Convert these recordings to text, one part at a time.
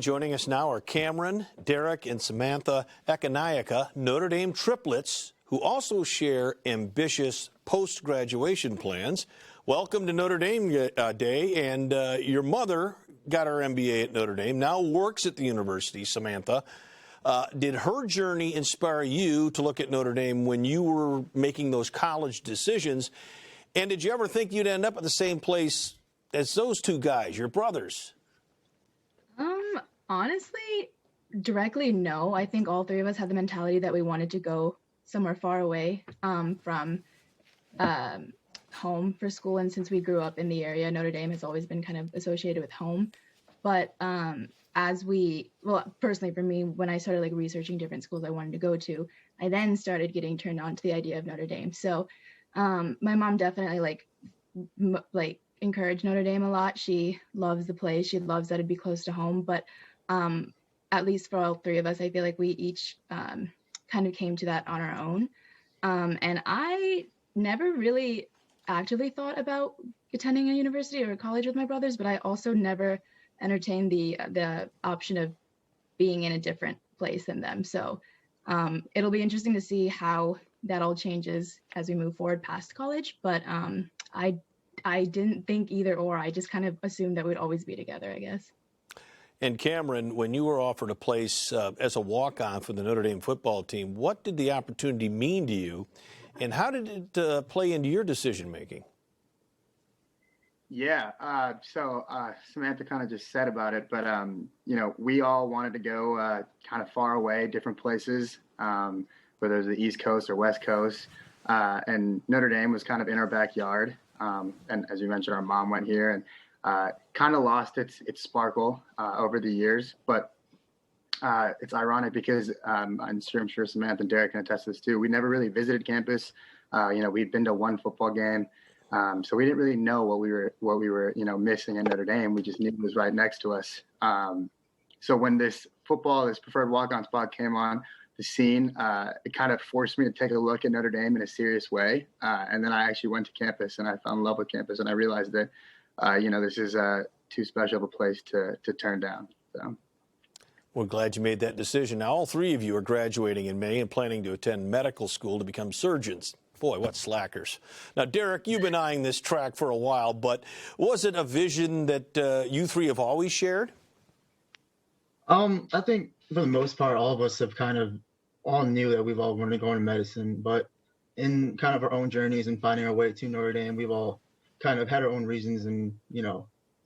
Joining us now are Cameron, Derrick, and Samantha Ekanayake, Notre Dame triplets, who also share ambitious post-graduation plans. Welcome to Notre Dame Day, and your mother got her MBA at Notre Dame, now works at the university, Samantha. Did her journey inspire you to look at Notre Dame when you were making those college decisions? And did you ever think you'd end up at the same place as those two guys, your brothers? Honestly, directly, no. I think all three of us had the mentality that we wanted to go somewhere far away from home for school. And since we grew up in the area, Notre Dame has always been kind of associated with home. But personally for me, when I started researching different schools I wanted to go to, I then started getting turned on to the idea of Notre Dame. So my mom definitely encouraged Notre Dame a lot. She loves the place. She loves that it'd be close to home. But at least for all three of us, I feel like we each kind of came to that on our own. And I never really actively thought about attending a university or a college with my brothers, but I also never entertained the option of being in a different place than them. So it'll be interesting to see how that all changes as we move forward past college. But I didn't think either or. I just kind of assumed that we'd always be together, I guess. And Cameron, when you were offered a place as a walk-on for the Notre Dame football team, what did the opportunity mean to you, and how did it play into your decision-making? Yeah, so Samantha kind of just said about it, but, we all wanted to go kind of far away, different places, whether it was the East Coast or West Coast, and Notre Dame was kind of in our backyard. And as you mentioned, our mom went here and kind of lost its sparkle over the years. But it's ironic because I'm sure Samantha and Derrick can attest to this too. We never really visited campus. We'd been to one football game, so we didn't really know what we were missing in Notre Dame. We just knew it was right next to us. So when this preferred walk-on spot came on the scene, it kind of forced me to take a look at Notre Dame in a serious way. And then I actually went to campus and I fell in love with campus, and I realized that, this is too special of a place to turn down. So. We're glad you made that decision. Now, all three of you are graduating in May and planning to attend medical school to become surgeons. Boy, what slackers. Now, Derrick, you've been eyeing this track for a while, but was it a vision that you three have always shared? I think for the most part, all of us have kind of all knew that we've all wanted to go into medicine, but in kind of our own journeys and finding our way to Notre Dame, we've all kind of had our own reasons and,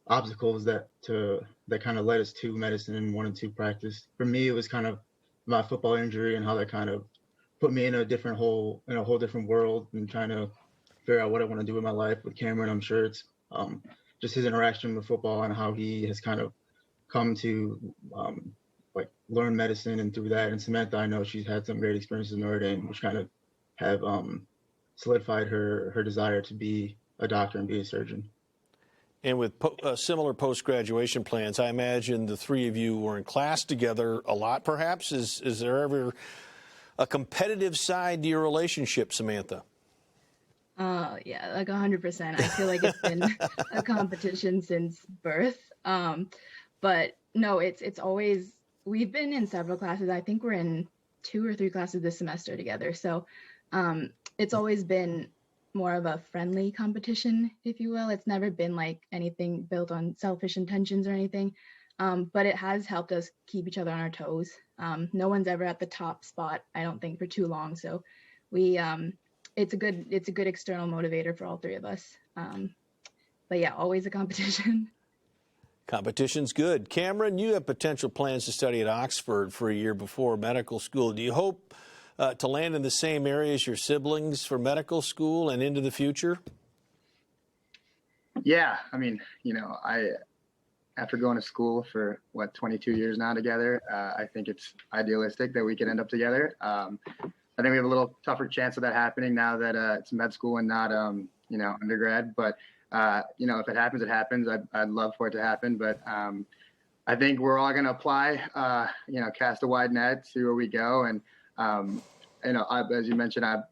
obstacles that kind of led us to medicine and wanted to practice. For me, it was kind of my football injury and how that kind of put me in a whole different world and trying to figure out what I want to do with my life. With Cameron, I'm sure it's just his interaction with football and how he has kind of come to learn medicine, and through that. And Samantha, I know she's had some great experiences in Notre Dame, which kind of have solidified her desire to be a doctor and be a surgeon. And with similar post-graduation plans, I imagine the three of you were in class together a lot, perhaps. Is there ever a competitive side to your relationship, Samantha? Yeah, 100%. I feel like it's been a competition since birth. But no, it's always, we've been in several classes. I think we're in 2 or 3 classes this semester together. So it's always been more of a friendly competition, if you will. It's never been like anything built on selfish intentions or anything. But it has helped us keep each other on our toes. No one's ever at the top spot, I don't think, for too long. So it's a good external motivator for all three of us. But yeah, always a competition. Competition's good. Cameron, you have potential plans to study at Oxford for a year before medical school. Do you hope to land in the same area as your siblings for medical school and into the future? Yeah, I mean, after going to school for 22 years now together, I think it's idealistic that we could end up together. I think we have a little tougher chance of that happening now that it's med school and not undergrad. But if it happens, it happens. I'd love for it to happen, but I think we're all going to apply. Cast a wide net, see where we go, and as you mentioned, I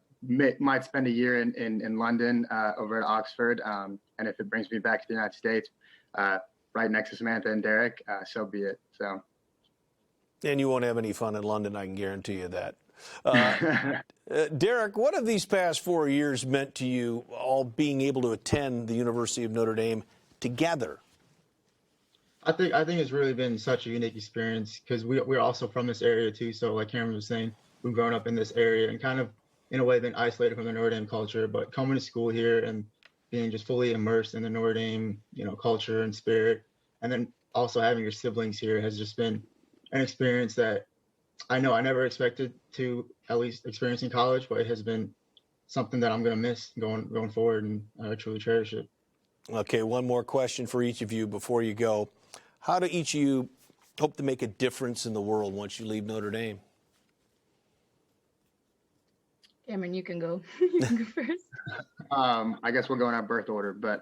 might spend a year in London over at Oxford, and if it brings me back to the United States, right next to Samantha and Derrick, so be it. So And you won't have any fun in London, I can guarantee you that. Derrick, what have these past 4 years meant to you, all being able to attend the University of Notre Dame together? I think it's really been such a unique experience because we're also from this area too. So like Cameron was saying, we've grown up in this area and kind of in a way been isolated from the Notre Dame culture. But coming to school here and being just fully immersed in the Notre Dame, culture and spirit, and then also having your siblings here has just been an experience that I know I never expected to at least experience in college, but it has been something that I'm going to miss going forward, and I truly cherish it. Okay, one more question for each of you before you go. How do each of you hope to make a difference in the world once you leave Notre Dame? Cameron, you can go. You can go first. I guess we'll go in our birth order, but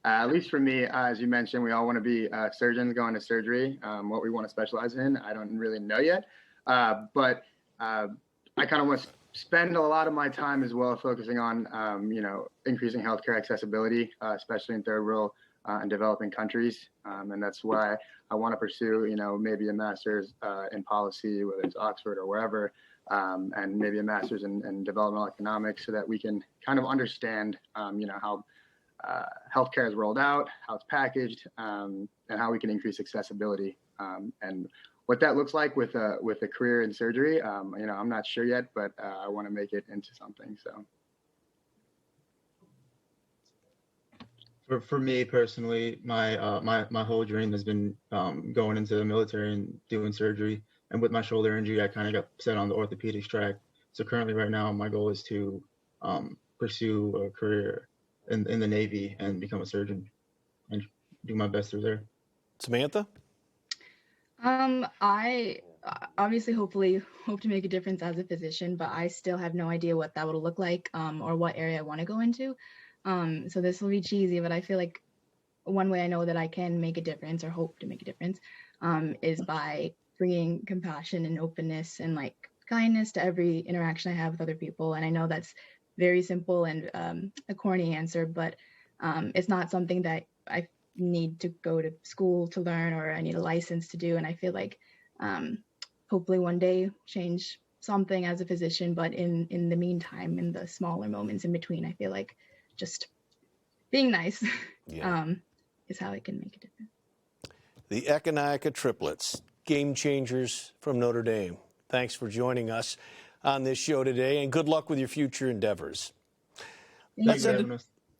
at least for me, as you mentioned, we all want to be surgeons going to surgery. What we want to specialize in, I don't really know yet, but I kind of want to spend a lot of my time as well focusing on, increasing healthcare accessibility, especially in third world and developing countries. And that's why I want to pursue, maybe a master's in policy, whether it's Oxford or wherever, and maybe a master's in developmental economics so that we can kind of understand, how healthcare is rolled out, how it's packaged, and how we can increase accessibility. And what that looks like with a career in surgery, I'm not sure yet, but I want to make it into something. So. For me personally, my whole dream has been going into the military and doing surgery. And with my shoulder injury, I kind of got set on the orthopedics track. So currently, right now, my goal is to pursue a career in the Navy and become a surgeon and do my best through there. Samantha? I obviously hopefully hope to make a difference as a physician, but I still have no idea what that would look like or what area I want to go into. So this will be cheesy, but I feel like one way I know that I can make a difference or hope to make a difference is by bringing compassion and openness and like kindness to every interaction I have with other people. And I know that's very simple and a corny answer, but it's not something that I need to go to school to learn or I need a license to do. And I feel like hopefully one day change something as a physician, but in the meantime, in the smaller moments in between, I feel like just being nice is how I can make a difference. The Ekanayake triplets, game changers from Notre Dame. Thanks for joining us on this show today, and good luck with your future endeavors. Thank you.